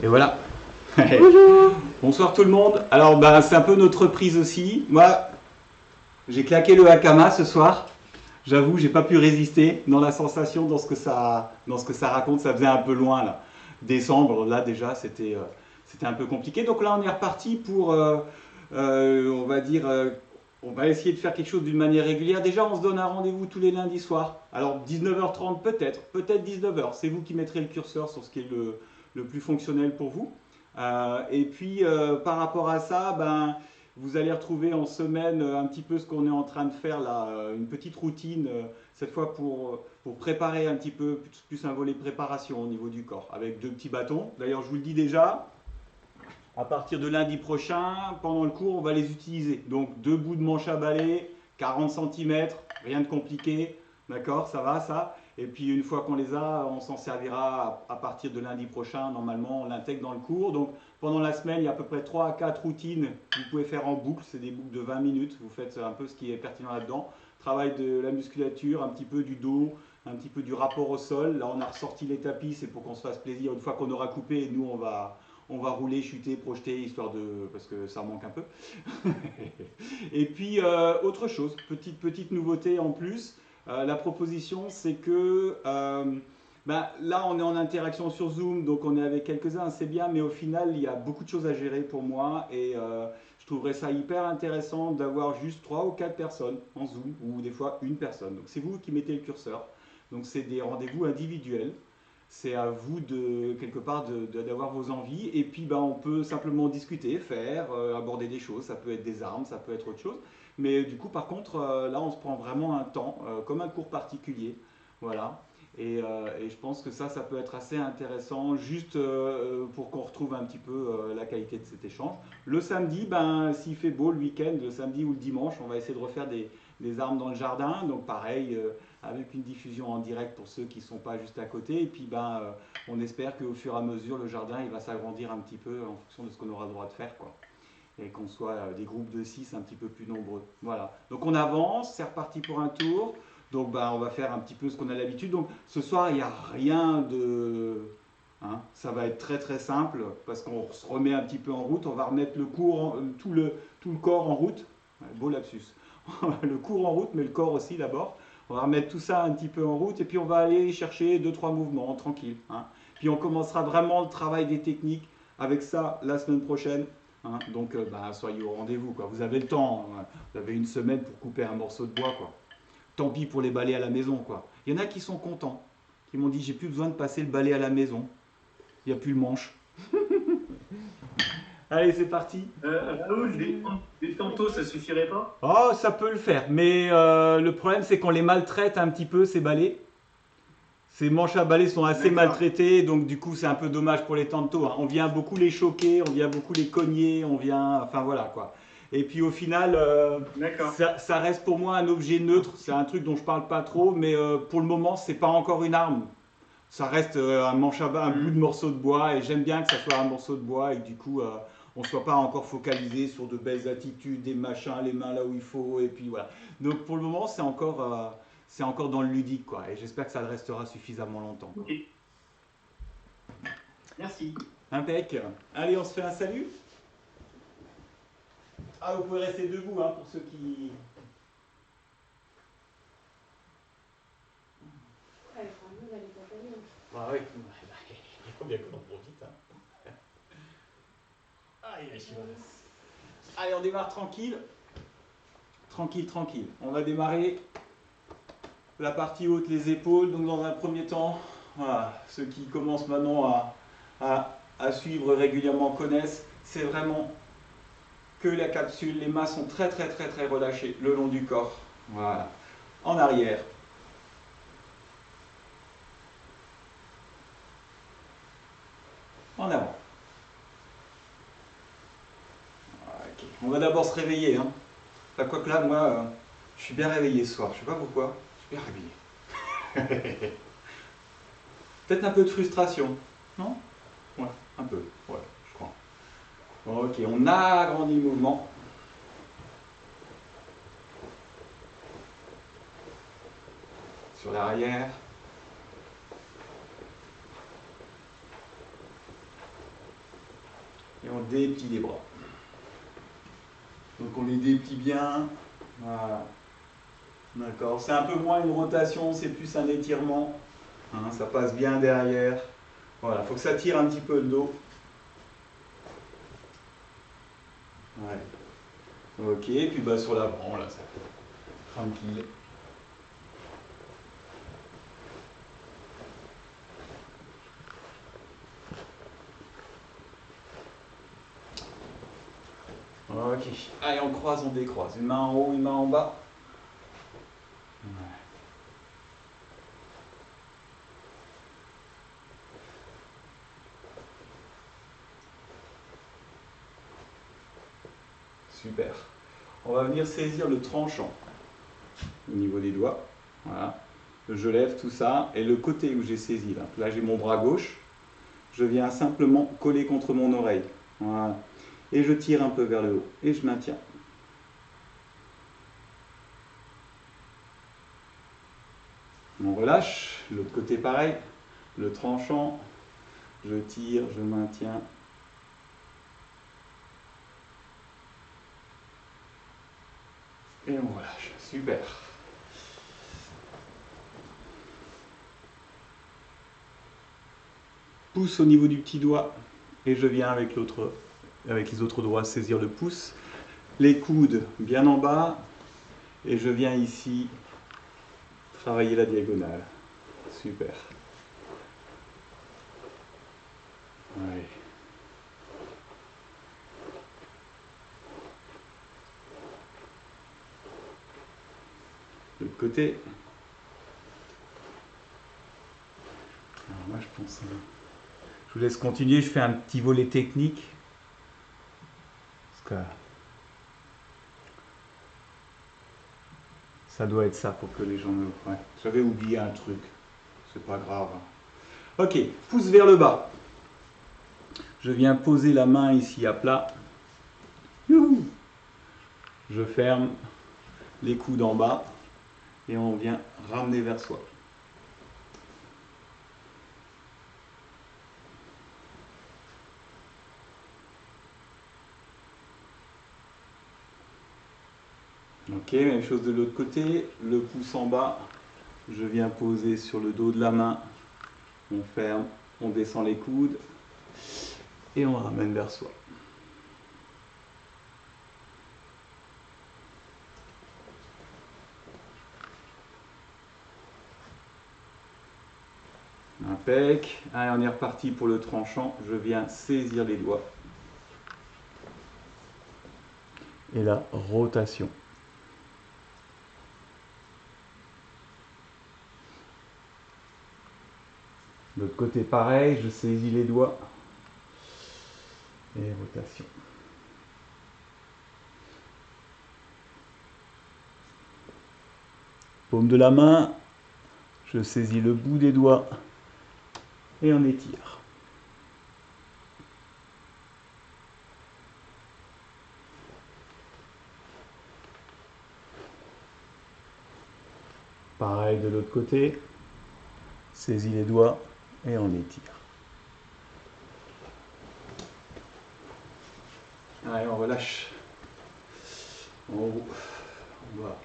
Et voilà. Bonjour. Bonsoir tout le monde. Alors c'est un peu notre reprise aussi. Moi, j'ai claqué le Hakama ce soir. J'avoue, j'ai pas pu résister dans la sensation, dans ce que ça raconte. Ça faisait un peu loin là. Décembre, là déjà, c'était un peu compliqué. Donc là, on est reparti pour, on va dire, on va essayer de faire quelque chose d'une manière régulière. Déjà, on se donne un rendez-vous tous les lundis soirs. Alors 19h30 peut-être 19h. C'est vous qui mettrez le curseur sur ce qui est le plus fonctionnel pour vous. Et puis par rapport à ça, vous allez retrouver en semaine un petit peu ce qu'on est en train de faire là, une petite routine, cette fois pour préparer un petit peu, plus un volet préparation au niveau du corps, avec deux petits bâtons. D'ailleurs, je vous le dis déjà, à partir de lundi prochain, pendant le cours, on va les utiliser. Donc deux bouts de manche à balai, 40 cm, rien de compliqué, d'accord, ça va ça. Et puis une fois qu'on les a, on s'en servira à partir de lundi prochain. Normalement, on l'intègre dans le cours. Donc pendant la semaine, il y a à peu près 3 à 4 routines que vous pouvez faire en boucle. C'est des boucles de 20 minutes. Vous faites un peu ce qui est pertinent là-dedans. Travail de la musculature, un petit peu du dos, un petit peu du rapport au sol. Là, on a ressorti les tapis, c'est pour qu'on se fasse plaisir. Une fois qu'on aura coupé, nous, on va rouler, chuter, projeter, histoire de. Parce que ça manque un peu. Et puis, autre chose, petite nouveauté en plus. La proposition, c'est que. Là, on est en interaction sur Zoom, donc on est avec quelques-uns, c'est bien, mais au final, il y a beaucoup de choses à gérer pour moi et je trouverais ça hyper intéressant d'avoir juste 3 ou 4 personnes en Zoom ou des fois une personne. Donc c'est vous qui mettez le curseur. Donc c'est des rendez-vous individuels. C'est à vous de quelque part d'avoir vos envies et puis on peut simplement discuter, faire, aborder des choses. Ça peut être des armes, ça peut être autre chose. Mais du coup, par contre, là, on se prend vraiment un temps, comme un cours particulier. Voilà. Et je pense que ça peut être assez intéressant, juste pour qu'on retrouve un petit peu la qualité de cet échange. Le samedi, s'il fait beau le week-end, le samedi ou le dimanche, on va essayer de refaire des armes dans le jardin. Donc pareil, avec une diffusion en direct pour ceux qui ne sont pas juste à côté. Et puis on espère qu'au fur et à mesure, le jardin il va s'agrandir un petit peu en fonction de ce qu'on aura le droit de faire, quoi. Et qu'on soit des groupes de 6 un petit peu plus nombreux. Voilà. Donc on avance, c'est reparti pour un tour. Donc on va faire un petit peu ce qu'on a l'habitude. Donc ce soir, il n'y a rien de. Hein, ça va être très très simple parce qu'on se remet un petit peu en route. On va remettre tout le corps en route. Ouais, beau lapsus. Le cours en route, mais le corps aussi d'abord. On va remettre tout ça un petit peu en route et puis on va aller chercher deux trois mouvements tranquille. Hein. Puis on commencera vraiment le travail des techniques avec ça la semaine prochaine. Hein. Donc soyez au rendez-vous. Quoi. Vous avez le temps. Hein. Vous avez une semaine pour couper un morceau de bois. Quoi. Tant pis pour les balais à la maison. Quoi. Il y en a qui sont contents, qui m'ont dit j'ai plus besoin de passer le balai à la maison. Il n'y a plus le manche. Allez, c'est parti. Raoul, des tantos, ça suffirait pas? Oh, ça peut le faire, mais le problème c'est qu'on les maltraite un petit peu ces balais. Ces manches à balai sont assez D'accord, maltraitées, donc du coup c'est un peu dommage pour les tantos. Hein. On vient beaucoup les choquer, on vient beaucoup les cogner, on vient, enfin voilà quoi. Et puis au final, d'accord. ça reste pour moi un objet neutre. C'est un truc dont je parle pas trop, mais pour le moment c'est pas encore une arme. Ça reste un manche à balai, un bout de Hmm. morceau de bois, et j'aime bien que ça soit un morceau de bois et que du coup on ne soit pas encore focalisé sur de belles attitudes, des machins, les mains là où il faut, et puis voilà. Donc pour le moment c'est encore dans le ludique quoi, et j'espère que ça le restera suffisamment longtemps. Ok, Quoi. merci. Impec. Allez, on se fait un salut. Ah, vous pouvez rester debout hein, pour ceux qui. Ah oui, il faut bien qu'on en profite. Hein. Aïe, allez, on démarre tranquille. Tranquille, tranquille. On va démarrer la partie haute, les épaules. Donc dans un premier temps, voilà, ceux qui commencent maintenant à suivre régulièrement connaissent, c'est vraiment que la capsule. Les mains sont très très très très relâchées le long du corps. Voilà. En arrière. En avant. Okay. On va d'abord se réveiller. Hein. Enfin, quoique là, moi, je suis bien réveillé ce soir. Je sais pas pourquoi. Je suis bien réveillé. Peut-être un peu de frustration. Non? Ouais, un peu. Ouais, je crois. Ok, on agrandit le mouvement. Sur l'arrière. Et on déplie les bras. Donc on les déplie bien. Voilà. D'accord. C'est un peu moins une rotation, c'est plus un étirement. Hein, ça passe bien derrière. Voilà, il faut que ça tire un petit peu le dos. Ouais. Ok, et puis bah, sur l'avant, là, ça fait tranquille. Ok. Allez, on croise, on décroise. Une main en haut, une main en bas. Ouais. Super. On va venir saisir le tranchant au niveau des doigts. Voilà. Je lève tout ça. Et le côté où j'ai saisi, là j'ai mon bras gauche. Je viens simplement coller contre mon oreille. Voilà. Et je tire un peu vers le haut. Et je maintiens. On relâche. L'autre côté pareil. Le tranchant. Je tire, je maintiens. Et on relâche. Super. Pouce au niveau du petit doigt. Et je viens avec les autres doigts saisir le pouce. Les coudes bien en bas. Et je viens ici travailler la diagonale. Super. Ouais. De l'autre côté. Alors moi je pense. Je vous laisse continuer, je fais un petit volet technique. Parce que ça doit être ça pour que les gens me. Ouais. J'avais oublié un truc. C'est pas grave. Ok, pouce vers le bas. Je viens poser la main ici à plat. Youhou. Je ferme les coudes en bas et on vient ramener vers soi. Ok, même chose de l'autre côté, le pouce en bas, je viens poser sur le dos de la main, on ferme, on descend les coudes et on ramène vers soi. Impec, allez on est reparti pour le tranchant, je viens saisir les doigts. Et la rotation. De l'autre côté pareil, je saisis les doigts. Et rotation. Paume de la main, je saisis le bout des doigts et on étire. Pareil de l'autre côté, saisis les doigts et on étire. Allez, on relâche. En haut, en bas.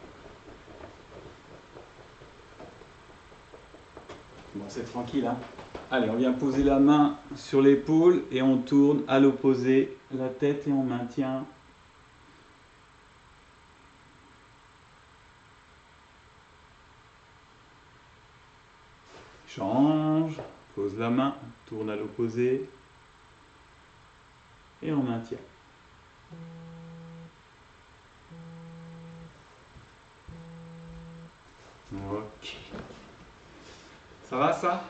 Bon, c'est tranquille, hein. Allez, on vient poser la main sur l'épaule et on tourne à l'opposé la tête et on maintient. Change, pose la main, tourne à l'opposé et on maintient. Ok. Ça va ça?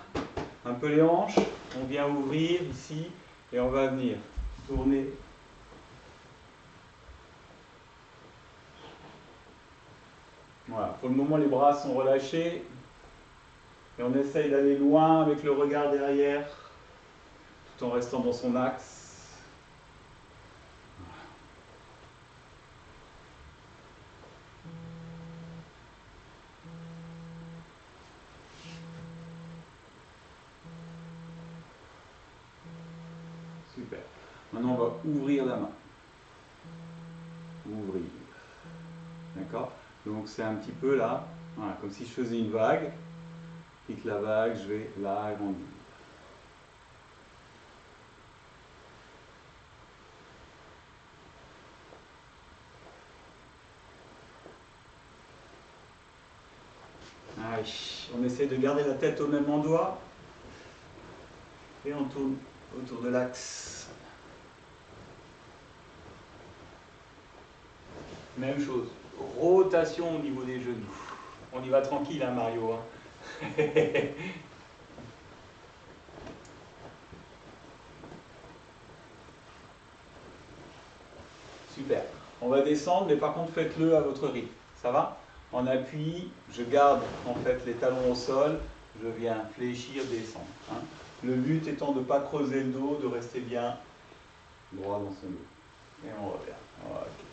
Un peu les hanches, on vient ouvrir ici et on va venir tourner. Voilà, pour le moment les bras sont relâchés et on essaye d'aller loin avec le regard derrière tout en restant dans son axe. Super. Maintenant, on va ouvrir la main. Ouvrir. D'accord? Donc, c'est un petit peu là, voilà, comme si je faisais une vague, et que la vague, je vais l'agrandir. Allez, on essaie de garder la tête au même endroit, et on tourne autour de l'axe. Même chose, rotation au niveau des genoux. On y va tranquille, hein, Mario. Hein. Super. On va descendre, mais par contre, faites-le à votre rythme. Ça va? En appui, je garde en fait les talons au sol, je viens fléchir, descendre. Hein. Le but étant de ne pas creuser le dos, de rester bien droit dans son dos. Et on revient. Ok.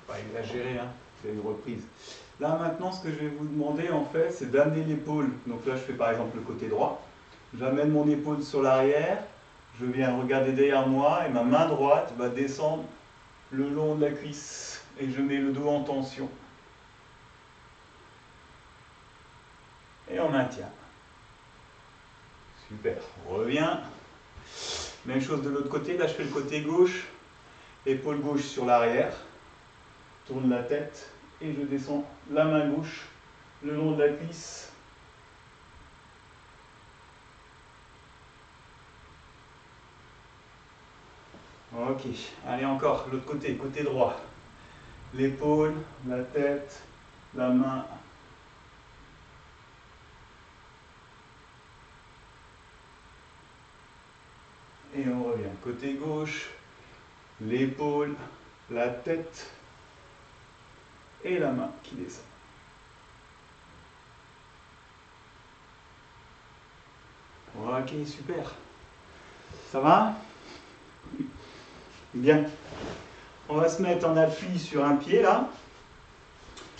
Pas exagérer, hein, c'est une reprise. Là maintenant, ce que je vais vous demander en fait, c'est d'amener l'épaule. Donc là, je fais par exemple le côté droit. J'amène mon épaule sur l'arrière, je viens regarder derrière moi et ma main droite va descendre le long de la cuisse et je mets le dos en tension. Et on maintient. Super, on revient. Même chose de l'autre côté, là je fais le côté gauche, épaule gauche sur l'arrière, tourne la tête et je descends la main gauche le long de la cuisse. Ok, allez encore, l'autre côté, côté droit. L'épaule, la tête, la main. Et on revient. Côté gauche, l'épaule, la tête et la main qui descend. Ok, super. Ça va? Bien. On va se mettre en appui sur un pied là.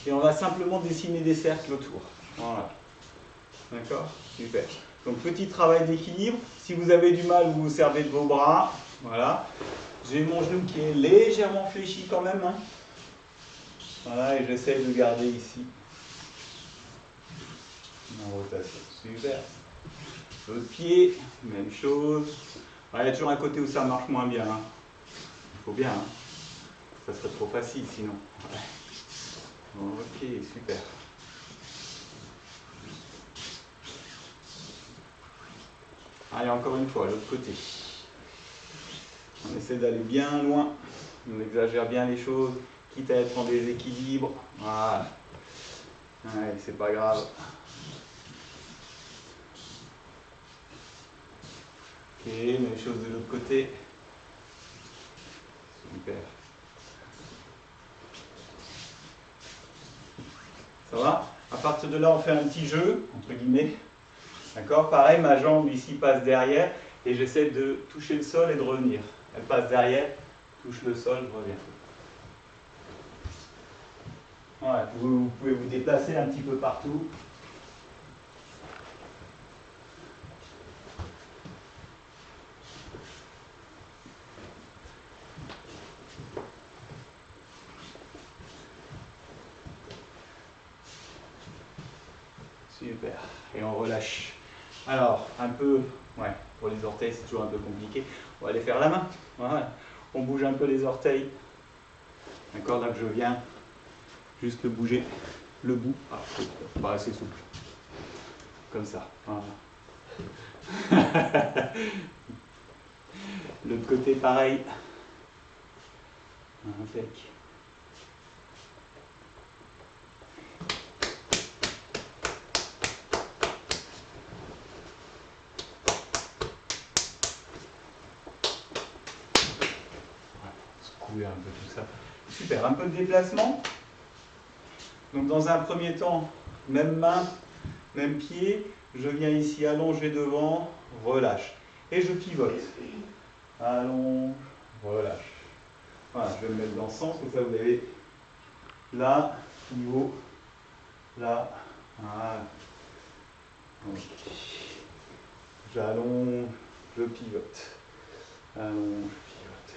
Et on va simplement dessiner des cercles autour. Voilà. D'accord? Super. Donc petit travail d'équilibre. Si vous avez du mal, vous vous servez de vos bras. Voilà. J'ai mon genou qui est légèrement fléchi quand même. Hein. Voilà, et j'essaie de garder ici en rotation. Super. L'autre pied, même chose. Il y a toujours un côté où ça marche moins bien. Hein. Il faut bien. Hein. Ça serait trop facile sinon. Ouais. Ok, super. Allez, encore une fois, l'autre côté. On essaie d'aller bien loin. On exagère bien les choses, quitte à être en déséquilibre. Voilà. Ouais, c'est pas grave. Ok, même chose de l'autre côté. Super. Ça va? À partir de là, on fait un petit jeu, entre guillemets. D'accord? Pareil, ma jambe ici passe derrière et j'essaie de toucher le sol et de revenir. Elle passe derrière, touche le sol, je reviens. Ouais, vous pouvez vous déplacer un petit peu partout. Super. Et on relâche. Alors, un peu, ouais, pour les orteils, c'est toujours un peu compliqué. On va aller faire la main. Voilà. On bouge un peu les orteils. D'accord, là que je viens juste le bouger. Le bout. Ah, c'est pas assez souple. Comme ça. Voilà. L'autre côté, pareil. Impec. Secouer un peu tout ça. Super, un peu de déplacement. Donc dans un premier temps, même main, Même pied, je viens ici allonger devant, relâche. Et je pivote. Allonge, relâche. Voilà, je vais me mettre dans ce sens, comme ça vous avez là, pivot, là, voilà. Ok. J'allonge, je pivote. Allonge, je pivote.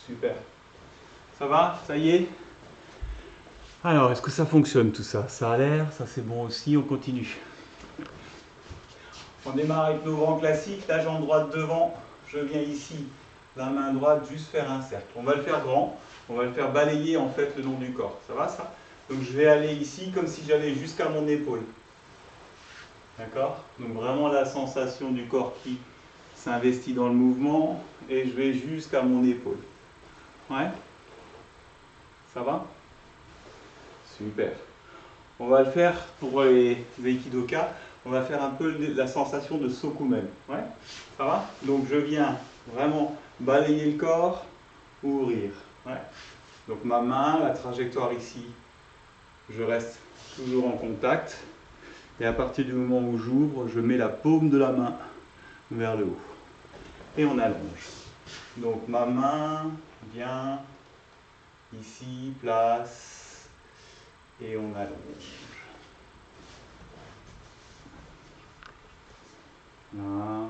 Super. Ça va? Ça y est? Alors, est-ce que ça fonctionne tout ça? Ça a l'air, ça c'est bon aussi, on continue. On démarre avec nos grands classiques, la jambe droite devant, je viens ici, la main droite, juste faire un cercle. On va le faire grand, on va le faire balayer en fait le long du corps. Ça va ça? Donc je vais aller ici comme si j'allais jusqu'à mon épaule. D'accord? Donc vraiment la sensation du corps qui s'investit dans le mouvement et je vais jusqu'à mon épaule. Ouais? Ça va? Super. On va le faire pour les aikidoka. On va faire un peu la sensation de sokumen. Ouais? Ça va? Donc je viens vraiment balayer le corps, ouvrir. Ouais? Donc ma main, la trajectoire ici, je reste toujours en contact. Et à partir du moment où j'ouvre, je mets la paume de la main vers le haut. Et on allonge. Donc ma main vient ici, place, et on allonge. Là.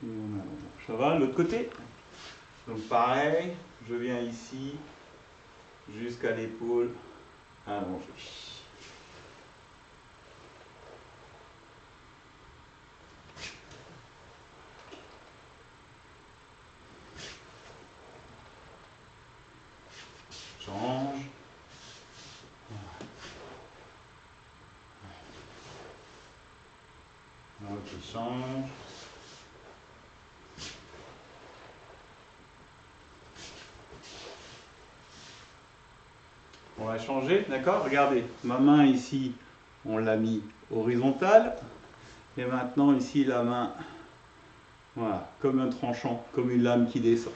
Et on allonge. Ça va, l'autre côté? Donc pareil, je viens ici, jusqu'à l'épaule, allongé. Change. Ok, change. On va changer, d'accord? Regardez, ma main ici, on l'a mis horizontale. Et maintenant ici, la main, voilà, comme un tranchant, comme une lame qui descend.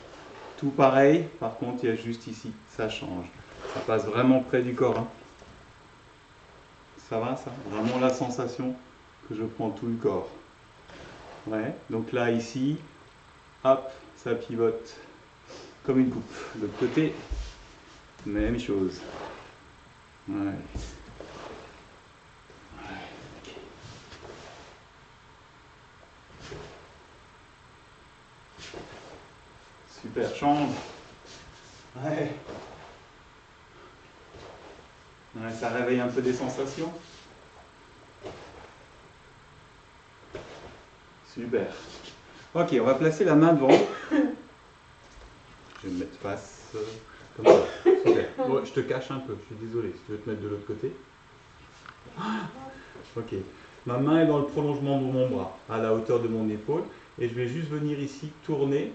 Tout pareil, par contre, il y a juste ici, ça change. Ça passe vraiment près du corps. Hein. Ça va, ça? Vraiment la sensation que je prends tout le corps. Ouais, donc là, ici, hop, ça pivote comme une coupe. De l'autre côté, même chose. Ouais. Super, change. Ouais. Ouais, ça réveille un peu des sensations. Super. Ok, on va placer la main devant. Je vais me mettre face comme ça. Super. Bon, je te cache un peu, je suis désolé. Si tu veux te mettre de l'autre côté. Ok. Ma main est dans le prolongement de mon bras, à la hauteur de mon épaule. Et je vais juste venir ici tourner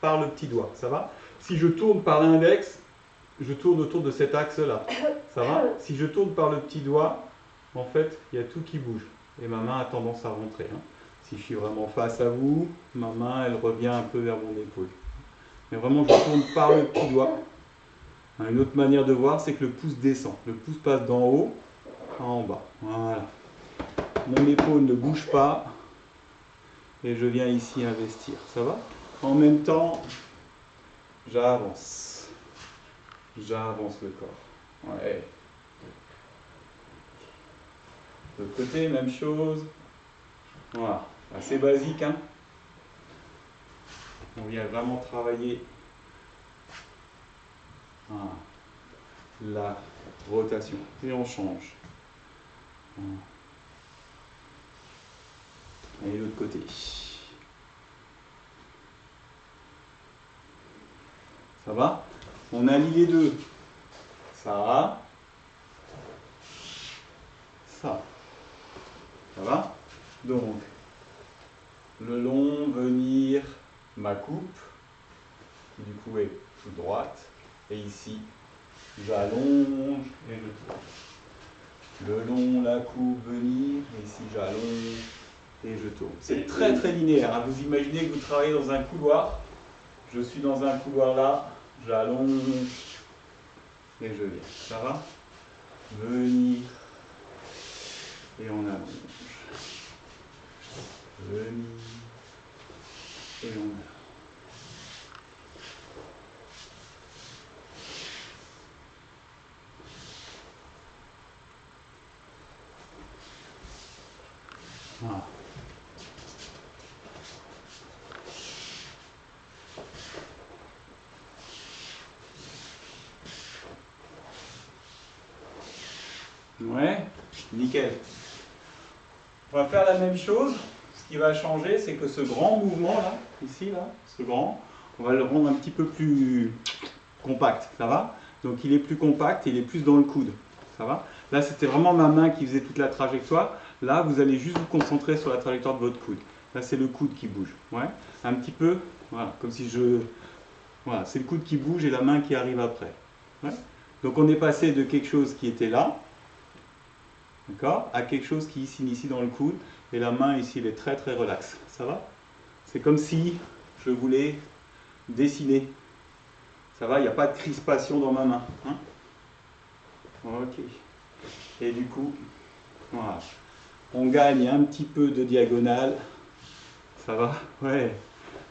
par le petit doigt. Ça va? Si je tourne par l'index, je tourne autour de cet axe-là. Ça va? Si je tourne par le petit doigt, en fait, il y a tout qui bouge. Et ma main a tendance à rentrer. Hein. Si je suis vraiment face à vous, ma main, elle revient un peu vers mon épaule. Mais vraiment, je tourne par le petit doigt. Une autre manière de voir, c'est que le pouce descend. Le pouce passe d'en haut en bas. Voilà. Mon épaule ne bouge pas. Et je viens ici investir. Ça va? En même temps, j'avance. J'avance le corps. Ouais. De l'autre côté, même chose. Voilà. Assez basique, hein? On vient vraiment travailler la rotation. Et on change. Et l'autre côté. Ça va? On allie les deux. Ça. Ça. Ça va? Donc, le long, venir, ma coupe. qui du coup est toute droite. Et ici, j'allonge et je tourne. Le long, la coupe, venir. Et ici, j'allonge et je tourne. C'est très très linéaire. Hein. Vous imaginez que vous travaillez dans un couloir. Je suis dans un couloir là. J'allonge et je viens. Ça va? Venir et on allonge. Venir et on allonge. Voilà. Ouais, nickel. On va faire la même chose. Ce qui va changer, c'est que ce grand mouvement là, ici là, ce grand, on va le rendre un petit peu plus compact, ça va? Donc il est plus compact, il est plus dans le coude, ça va? Là c'était vraiment ma main qui faisait toute la trajectoire. Là vous allez juste vous concentrer sur la trajectoire de votre coude. Là c'est le coude qui bouge, ouais? Un petit peu, voilà, comme si je... Voilà, c'est le coude qui bouge et la main qui arrive après. Ouais? Donc on est passé de quelque chose qui était là, d'accord, à quelque chose qui s'initie dans le coude, et la main ici elle est très très relaxe, ça va? C'est comme si je voulais dessiner, ça va, il n'y a pas de crispation dans ma main, hein? Ok, et du coup, voilà, on gagne un petit peu de diagonale, ça va? Ouais,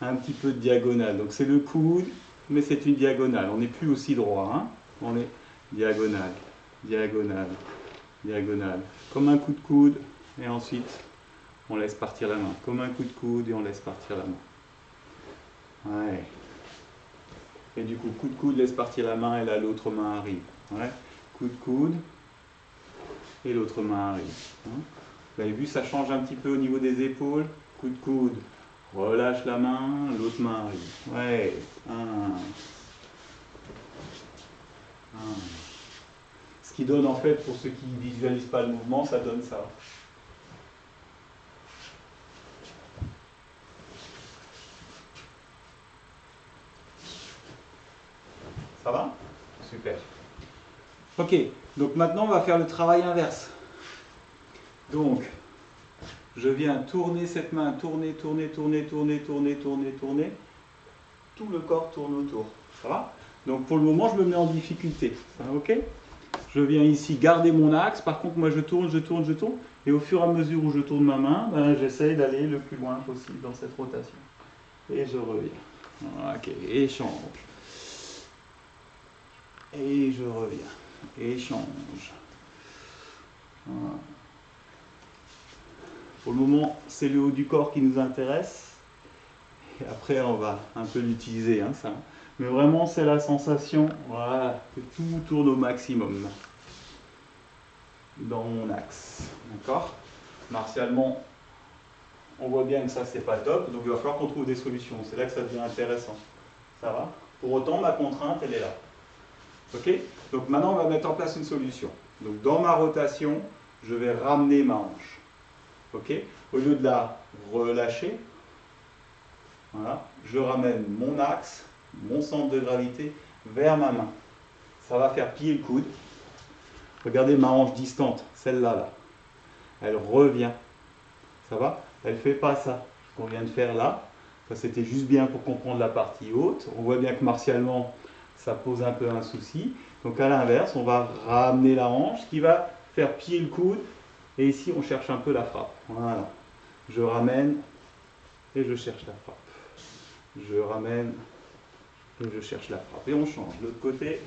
un petit peu de diagonale, donc c'est le coude, mais c'est une diagonale, on n'est plus aussi droit, hein? On est diagonale, diagonale, diagonale, comme un coup de coude, et ensuite on laisse partir la main, comme un coup de coude, et on laisse partir la main. Ouais. Et du coup, coup de coude, laisse partir la main, et là l'autre main arrive. Ouais. Coup de coude, et l'autre main arrive. Hein. Vous avez vu, ça change un petit peu au niveau des épaules. Coup de coude, relâche la main, l'autre main arrive. Ouais. Un. Ce qui donne en fait, pour ceux qui ne visualisent pas le mouvement, ça donne ça. Ça va? Super. Ok, donc maintenant on va faire le travail inverse. Donc, je viens tourner cette main, tourner, tourner, tourner, tourner, tourner, tourner, tourner. Tout le corps tourne autour. Ça va? Donc pour le moment, je me mets en difficulté. Ça va, ok? Je viens ici garder mon axe. Par contre, moi je tourne, je tourne, je tourne. Et au fur et à mesure où je tourne ma main, ben, j'essaye d'aller le plus loin possible dans cette rotation. Et je reviens. Ok, échange. Et je reviens. Échange. Voilà. Pour le moment, c'est le haut du corps qui nous intéresse. Et après, on va un peu l'utiliser, hein, ça. Mais vraiment, c'est la sensation, voilà, que tout tourne au maximum dans mon axe. D'accord? Martialement, on voit bien que ça, c'est pas top. Donc, il va falloir qu'on trouve des solutions. C'est là que ça devient intéressant. Ça va? Pour autant, ma contrainte, elle est là. Ok? Donc, maintenant, on va mettre en place une solution. Donc, dans ma rotation, je vais ramener ma hanche. Ok? Au lieu de la relâcher, voilà, je ramène mon axe, mon centre de gravité vers ma main. Ça va faire plier le coude. Regardez ma hanche distante, celle-là, là. Elle revient. Ça va? Elle ne fait pas ça, ce qu'on vient de faire là. Ça, c'était juste bien pour comprendre la partie haute. On voit bien que martialement, ça pose un peu un souci. Donc à l'inverse, on va ramener la hanche qui va faire plier le coude. Et ici, on cherche un peu la frappe. Voilà. Je ramène et je cherche la frappe. Je ramène et je cherche la frappe. Et on change. De l'autre côté,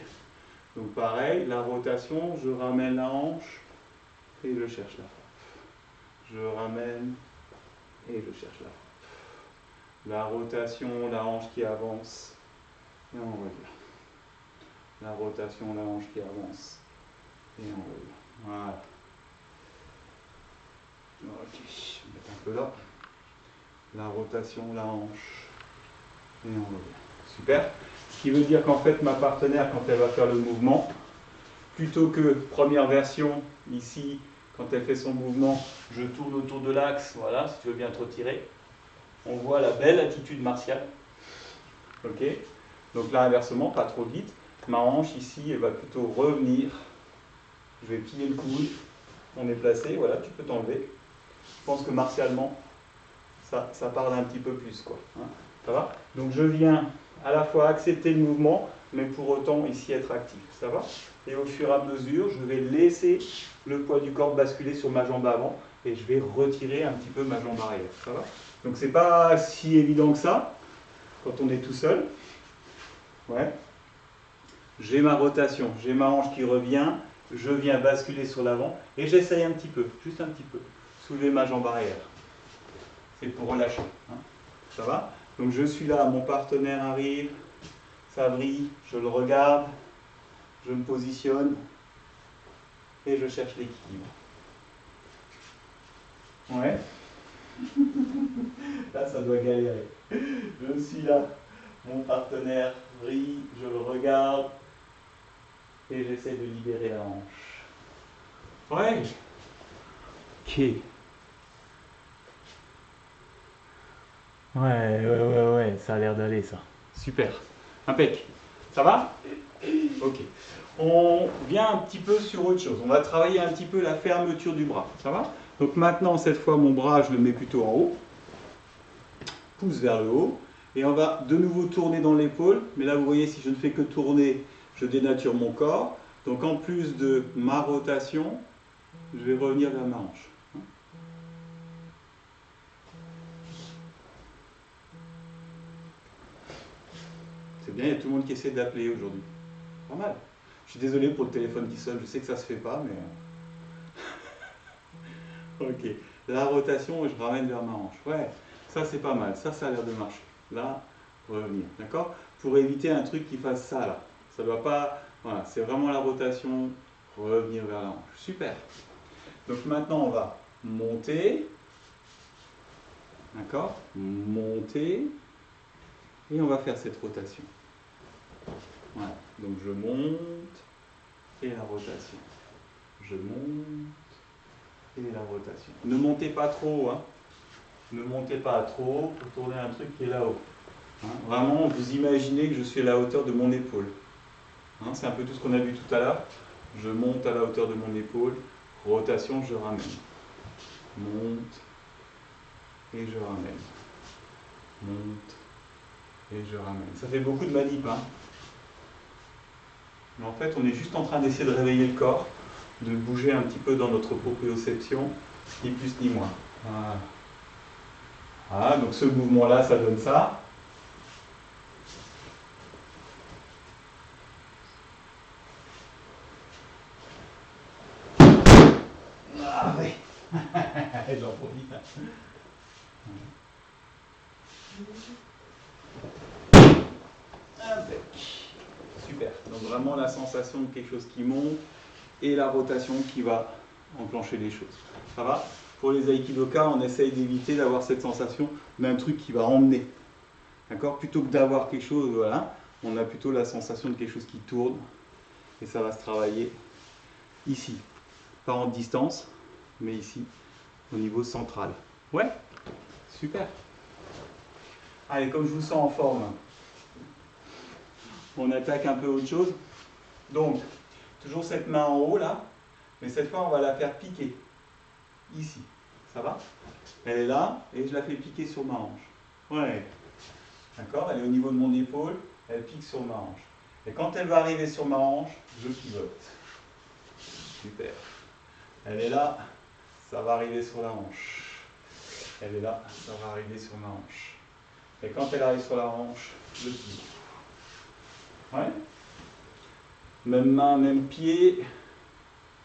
donc pareil, la rotation, je ramène la hanche et je cherche la frappe. Je ramène et je cherche la frappe. La rotation, la hanche qui avance et on revient. La rotation, la hanche qui avance et on revient. Voilà. Ok, je vais mettre un peu là. La rotation, la hanche et on revient. Super. Ce qui veut dire qu'en fait, ma partenaire, quand elle va faire le mouvement, plutôt que première version, ici, quand elle fait son mouvement, je tourne autour de l'axe, voilà, si tu veux bien te retirer. On voit la belle attitude martiale. Ok. Donc là, inversement, pas trop vite. Ma hanche ici, elle va plutôt revenir. Je vais plier le coude. On est placé, voilà, tu peux t'enlever. Je pense que martialement, ça parle un petit peu plus, quoi. Hein, ça va? Donc je viens à la fois accepter le mouvement, mais pour autant ici être actif. Ça va? Et au fur et à mesure, je vais laisser le poids du corps basculer sur ma jambe avant et je vais retirer un petit peu ma jambe arrière. Ça va? Donc c'est pas si évident que ça quand on est tout seul. Ouais. J'ai ma rotation, j'ai ma hanche qui revient, je viens basculer sur l'avant et j'essaye un petit peu, juste un petit peu, soulever ma jambe arrière. C'est pour relâcher. Hein. Ça va? Donc je suis là, mon partenaire arrive, ça brille, je le regarde, je me positionne et je cherche l'équilibre. Ouais. Là, ça doit galérer. Je suis là, mon partenaire brille, je le regarde et j'essaie de libérer la hanche. Ouais. Ok. Ouais, ça a l'air d'aller ça. Super. Impec. Ça va? Ok. On vient un petit peu sur autre chose. On va travailler un petit peu la fermeture du bras. Ça va? Donc maintenant, cette fois, mon bras, je le mets plutôt en haut. Pouce vers le haut. Et on va de nouveau tourner dans l'épaule. Mais là, vous voyez, si je ne fais que tourner, je dénature mon corps. Donc en plus de ma rotation, je vais revenir vers ma hanche. C'est bien, il y a tout le monde qui essaie d'appeler aujourd'hui. Pas mal. Je suis désolé pour le téléphone qui sonne, je sais que ça se fait pas, mais... Ok. La rotation, je ramène vers ma hanche. Ouais, ça c'est pas mal, ça a l'air de marcher. Là, revenir, d'accord? Pour éviter un truc qui fasse ça là. Ça doit pas... Voilà, c'est vraiment la rotation, revenir vers la hanche. Super. Donc maintenant, on va monter. D'accord? Monter. Et on va faire cette rotation. Voilà. Donc je monte et la rotation. Je monte et la rotation. Ne montez pas trop, hein. Ne montez pas trop pour tourner un truc qui est là-haut. Hein. Vraiment, vous imaginez que je suis à la hauteur de mon épaule. Hein, c'est un peu tout ce qu'on a vu tout à l'heure. Je monte à la hauteur de mon épaule. Rotation, je ramène. Monte et je ramène. Monte et je ramène. Ça fait beaucoup de manip, hein. Mais en fait, on est juste en train d'essayer de réveiller le corps, de bouger un petit peu dans notre proprioception, ni plus ni moins. Voilà. Voilà, donc ce mouvement-là, ça donne ça. Ah oui, j'en profite. Super. Donc vraiment la sensation de quelque chose qui monte et la rotation qui va enclencher les choses. Ça va? Pour les aikidoka, on essaye d'éviter d'avoir cette sensation d'un truc qui va emmener. D'accord? Plutôt que d'avoir quelque chose, voilà, on a plutôt la sensation de quelque chose qui tourne et ça va se travailler ici. Pas en distance, mais ici, au niveau central. Ouais? Super. Allez, comme je vous sens en forme, on attaque un peu autre chose. Donc, toujours cette main en haut là, mais cette fois on va la faire piquer. Ici. Ça va? Elle est là et je la fais piquer sur ma hanche. Ouais. D'accord? Elle est au niveau de mon épaule, elle pique sur ma hanche. Et quand elle va arriver sur ma hanche, je pivote. Super. Elle est là, ça va arriver sur la hanche. Elle est là, ça va arriver sur ma hanche. Et quand elle arrive sur la hanche, je pivote. Ouais. Même main, même pied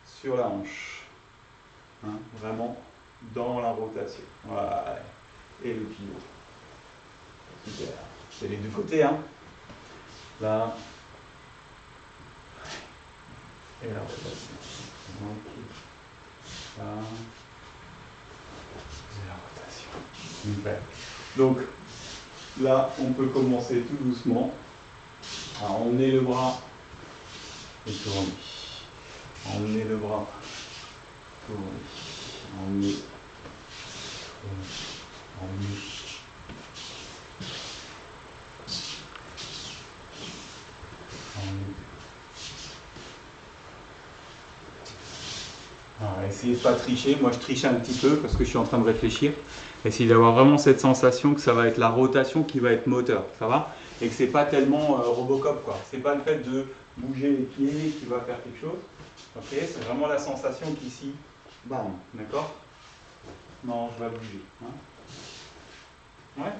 sur la hanche. Hein, vraiment dans la rotation. Voilà. Et le pivot. Super. C'est les deux côtés, hein. Là. Et la rotation. Là. Et la rotation. Super. Donc, là, on peut commencer tout doucement à emmener le bras et tourner. Emmener le bras. Tourner. Emmener. Tourner. Emmener. Essayez de ne pas tricher. Moi, je triche un petit peu parce que je suis en train de réfléchir. Essayez d'avoir vraiment cette sensation que ça va être la rotation qui va être moteur. Ça va? Et que c'est pas tellement Robocop, quoi. C'est pas le fait de bouger les pieds qui va faire quelque chose. Ok? C'est vraiment la sensation qu'ici, bam. D'accord? Non, je vais bouger. Hein? Ouais?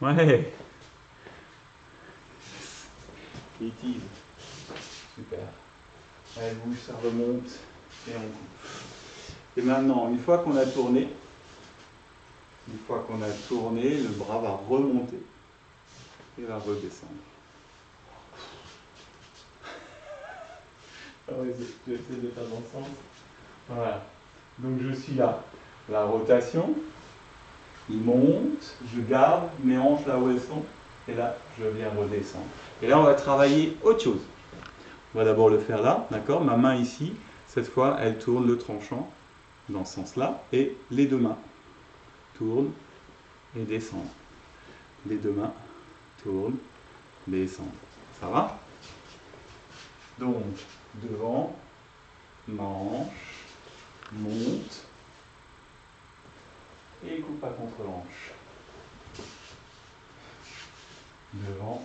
Ouais. It is. Super. Elle bouge, ça remonte et on coupe. Et maintenant, une fois qu'on a tourné, le bras va remonter et va redescendre. Je vais essayer de faire dans le sens. Voilà. Donc je suis là. La rotation, il monte, je garde mes hanches là où elles sont, et là, je viens redescendre. Et là, on va travailler autre chose. On va d'abord le faire là, d'accord? Ma main ici, cette fois, elle tourne le tranchant dans ce sens-là, et les deux mains tournent et descendent. Les deux mains tournent, descendent. Ça va? Donc, devant, manche, monte, et coupe à contre-hanche. Devant,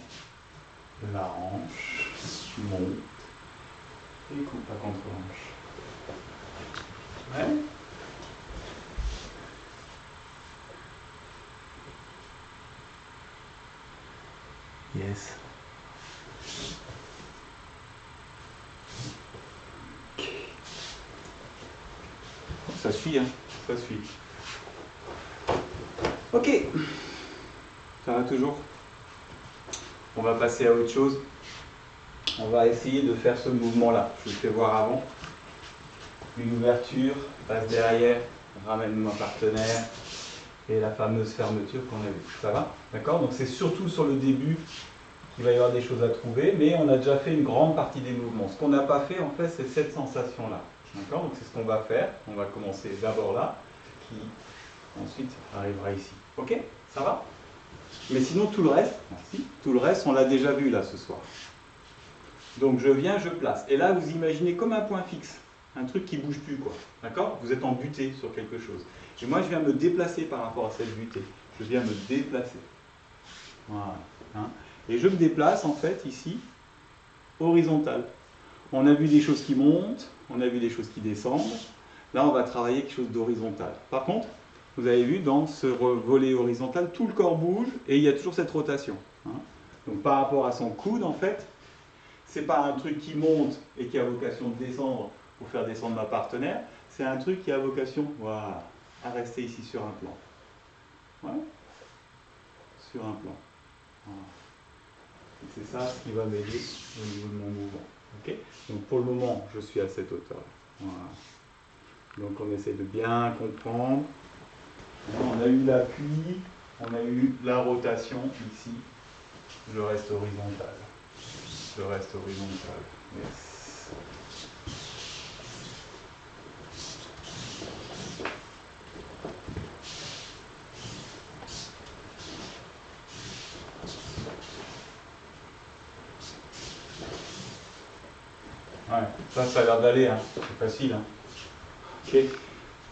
la hanche, monte, et coupe à contre-hanche. Ouais. Yes. Ça suit, hein? Ça suit. Ok. Ça va toujours? On va passer à autre chose. On va essayer de faire ce mouvement-là. Je vous le fais voir avant. Une ouverture, passe derrière, ramène mon partenaire et la fameuse fermeture qu'on a vue. Ça va? D'accord? Donc c'est surtout sur le début qu'il va y avoir des choses à trouver, mais on a déjà fait une grande partie des mouvements. Ce qu'on n'a pas fait, en fait, c'est cette sensation-là. D'accord? Donc c'est ce qu'on va faire. On va commencer d'abord là, qui ensuite arrivera ici. Ok? Ça va? Mais sinon, tout le reste, merci, tout le reste, on l'a déjà vu là ce soir. Donc je viens, je place. Et là, vous imaginez comme un point fixe, un truc qui ne bouge plus, quoi. D'accord? Vous êtes en butée sur quelque chose. Et moi, je viens me déplacer par rapport à cette butée. Je viens me déplacer. Voilà. Hein? Et je me déplace, en fait, ici, horizontal. On a vu des choses qui montent, on a vu des choses qui descendent. Là, on va travailler quelque chose d'horizontal. Par contre, vous avez vu, dans ce volet horizontal, tout le corps bouge et il y a toujours cette rotation. Hein. Donc par rapport à son coude, en fait, c'est pas un truc qui monte et qui a vocation de descendre pour faire descendre ma partenaire, c'est un truc qui a vocation, voilà, à rester ici sur un plan. Ouais. Sur un plan. Voilà. C'est ça ce qui va m'aider au niveau de mon mouvement. Okay. Donc pour le moment, je suis à cette hauteur. Voilà. Donc on essaie de bien comprendre. On a eu l'appui, on a eu la rotation ici. Je reste horizontal. Je reste horizontal. Yes. Ouais, ça a l'air d'aller, hein. C'est facile. Hein. Ok.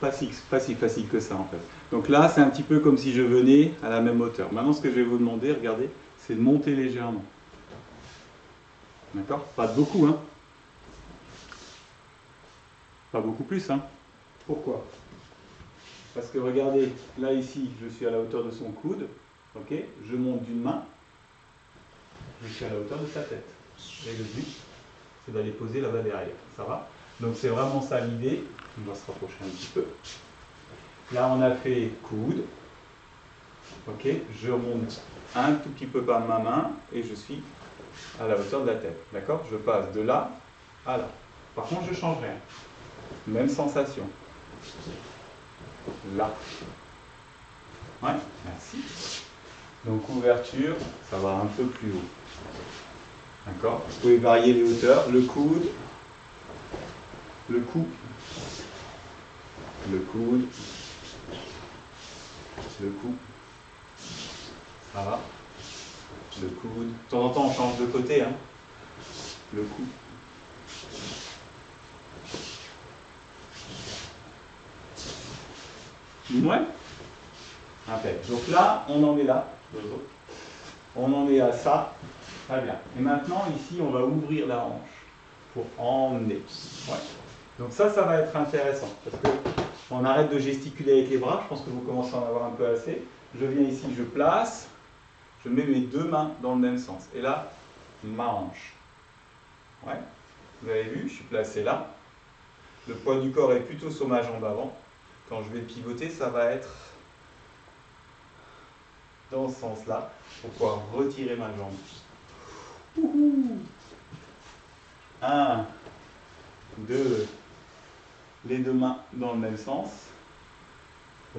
Pas si facile que ça en fait. Donc là, c'est un petit peu comme si je venais à la même hauteur. Maintenant, ce que je vais vous demander, regardez, c'est de monter légèrement. D'accord? Pas de beaucoup, hein? Pas beaucoup plus, hein? Pourquoi? Parce que regardez, là ici, je suis à la hauteur de son coude. Ok? Je monte d'une main. Je suis à la hauteur de sa tête. Et le but, c'est d'aller poser là-bas derrière. Ça va? Donc c'est vraiment ça l'idée. On va se rapprocher un petit peu. Là, on a fait coude. Ok, je remonte un tout petit peu par ma main et je suis à la hauteur de la tête. D'accord? Je passe de là à là. Par contre, je ne change rien. Même sensation. Là. Ouais, merci. Donc, ouverture, ça va un peu plus haut. D'accord? Vous pouvez varier les hauteurs. Le coude, le cou, le coude, le cou. Ça va? Le coude. De temps en temps, on change de côté. Hein. Le cou. Ouais. Impec. Donc là, on en est là. On en est à ça. Très bien. Et maintenant, ici, on va ouvrir la hanche pour emmener. Ouais. Donc ça va être intéressant. Parce que on arrête de gesticuler avec les bras. Je pense que vous commencez à en avoir un peu assez. Je viens ici, je place. Je mets mes deux mains dans le même sens. Et là, ma hanche. Ouais. Vous avez vu, je suis placé là. Le poids du corps est plutôt sur ma jambe avant. Quand je vais pivoter, ça va être dans ce sens-là pour pouvoir retirer ma jambe. Ouhou. 1, 2, les deux mains dans le même sens.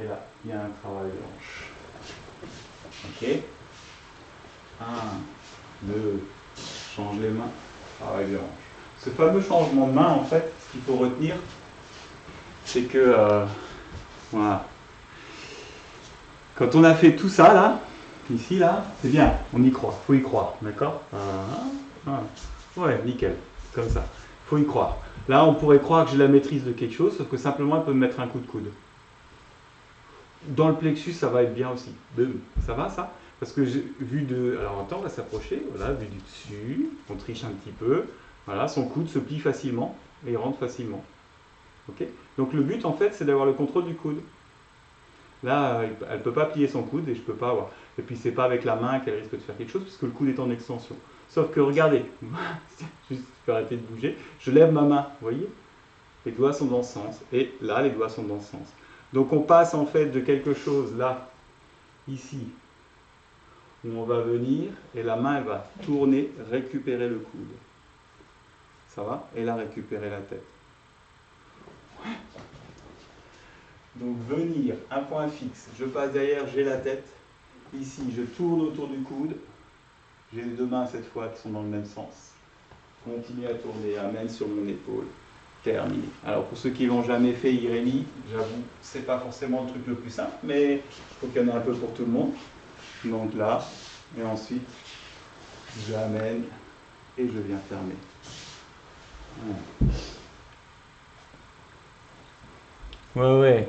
Et là, il y a un travail de hanche. Ok. 1, 2, change les mains, travail de hanche. Ce fameux changement de main, en fait, ce qu'il faut retenir, c'est que, voilà. Quand on a fait tout ça, là, ici, là, c'est bien, on y croit, faut y croire, d'accord? Ouais, nickel, comme ça, faut y croire. Là, on pourrait croire que j'ai la maîtrise de quelque chose, sauf que simplement, elle peut me mettre un coup de coude. Dans le plexus, ça va être bien aussi. Boum. Ça va, ça? Parce que vu de... Alors, attends, on va s'approcher, voilà, vu du dessus, on triche un petit peu, voilà, son coude se plie facilement, et il rentre facilement. Ok? Donc, le but, en fait, c'est d'avoir le contrôle du coude. Là, elle ne peut pas plier son coude et je ne peux pas avoir. Et puis, c'est pas avec la main qu'elle risque de faire quelque chose, puisque le coude est en extension. Sauf que, regardez, juste pour arrêter de bouger, je lève ma main, vous voyez? Les doigts sont dans ce sens, et là, les doigts sont dans ce sens. Donc, on passe en fait de quelque chose, là, ici, où on va venir, et la main, elle va tourner, récupérer le coude. Ça va? Et là, récupérer la tête. Donc venir, un point fixe, je passe derrière, j'ai la tête. Ici, je tourne autour du coude. J'ai les deux mains cette fois qui sont dans le même sens. Continue à tourner, amène sur mon épaule. Terminé. Alors pour ceux qui l'ont jamais fait, Irénie, j'avoue, c'est pas forcément le truc le plus simple, mais il faut qu'il y en ait un peu pour tout le monde. Donc là, et ensuite, j'amène et je viens fermer. Ouais.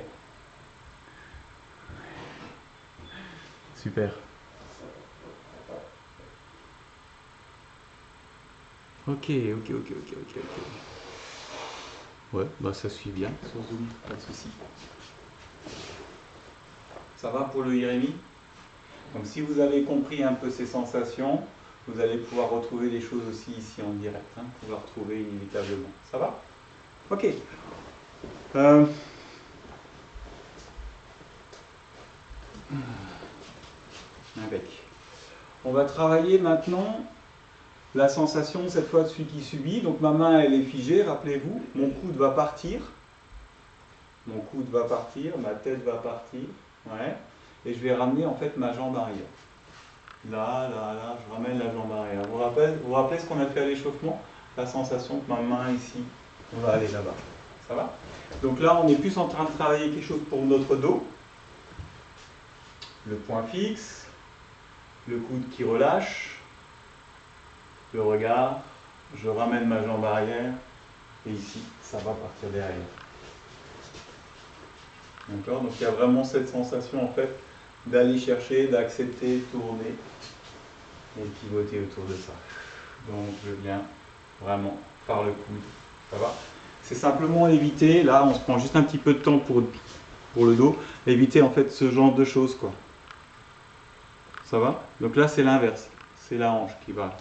Super. Ok. Ouais, bah ça suit bien sur Zoom, pas de souci. Ça va pour le Irénie? Donc si vous avez compris un peu ces sensations, vous allez pouvoir retrouver les choses aussi ici en direct. Vous la retrouver inévitablement. Ça va? Ok. Avec. On va travailler maintenant la sensation, cette fois, de celui qui subit. Donc ma main, elle est figée, rappelez-vous. Mon coude va partir. Mon coude va partir, ma tête va partir. Ouais. Et je vais ramener en fait ma jambe arrière. Là, je ramène la jambe arrière. Vous vous rappelez ce qu'on a fait à l'échauffement? La sensation que ma main ici, on va aller là-bas. Ça va? Donc là, on est plus en train de travailler quelque chose pour notre dos. Le point fixe, le coude qui relâche, le regard, je ramène ma jambe arrière, et ici, ça va partir derrière. D'accord? Donc il y a vraiment cette sensation en fait d'aller chercher, d'accepter, tourner et pivoter autour de ça. Donc je viens vraiment par le coude. Ça va? C'est simplement éviter, là on se prend juste un petit peu de temps pour le dos, éviter en fait ce genre de choses quoi. Ça va? Donc là c'est l'inverse, c'est la hanche qui va.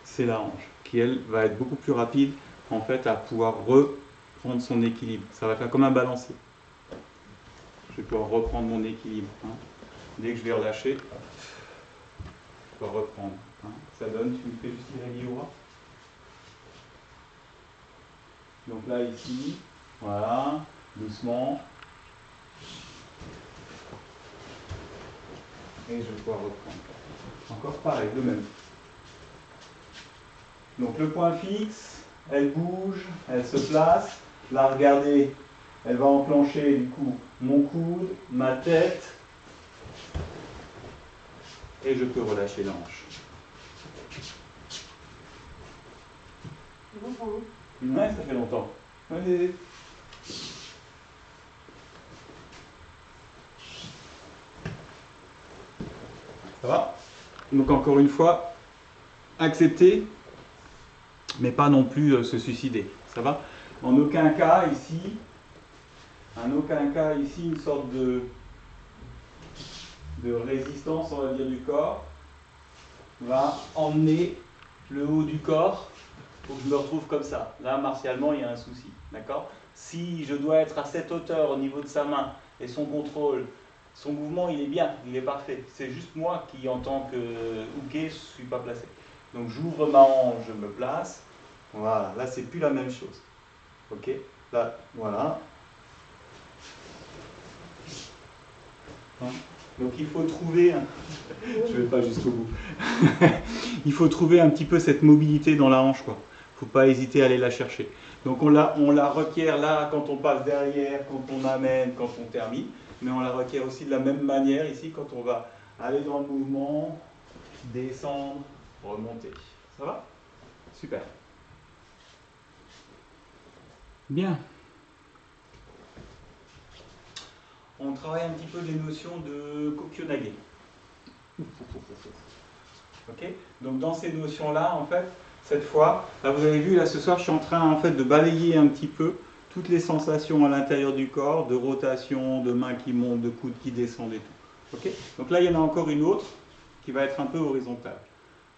C'est la hanche qui elle va être beaucoup plus rapide en fait à pouvoir reprendre son équilibre. Ça va faire comme un balancier. Je vais pouvoir reprendre mon équilibre. Dès que je vais relâcher, je vais reprendre. Ça donne, tu me fais juste tirer l'Iora. Donc là, ici, voilà, doucement. Et je vais pouvoir reprendre. Encore pareil, de même. Donc le point fixe, elle bouge, elle se place. Là, regardez, elle va enclencher du coup mon coude, ma tête. Et je peux relâcher la hanche. C'est longtemps, hein? Ouais, ça fait longtemps. Allez. Ça va? Donc encore une fois, accepter, mais pas non plus se suicider. Ça va? En aucun cas ici, une sorte de résistance, on va dire, du corps va emmener le haut du corps pour que je me retrouve comme ça. Là, martialement, il y a un souci. D'accord? Si je dois être à cette hauteur au niveau de sa main et son contrôle, son mouvement, il est bien, il est parfait. C'est juste moi qui, en tant que hooké, je ne suis pas placé. Donc j'ouvre ma hanche, je me place. Voilà, là, c'est plus la même chose. Ok? Là, voilà. Hein? Donc il faut trouver, je ne vais pas jusqu'au bout, il faut trouver un petit peu cette mobilité dans la hanche, quoi. Il ne faut pas hésiter à aller la chercher. Donc on la requiert là quand on passe derrière, quand on amène, quand on termine, mais on la requiert aussi de la même manière ici quand on va aller dans le mouvement, descendre, remonter. Ça va? Super. Bien. On travaille un petit peu les notions de Kokyo-nage. Ok? Donc dans ces notions-là, en fait, cette fois, là vous avez vu, là ce soir, je suis en train en fait de balayer un petit peu toutes les sensations à l'intérieur du corps, de rotation, de mains qui montent, de coudes qui descendent et tout. Ok? Donc là, il y en a encore une autre qui va être un peu horizontale.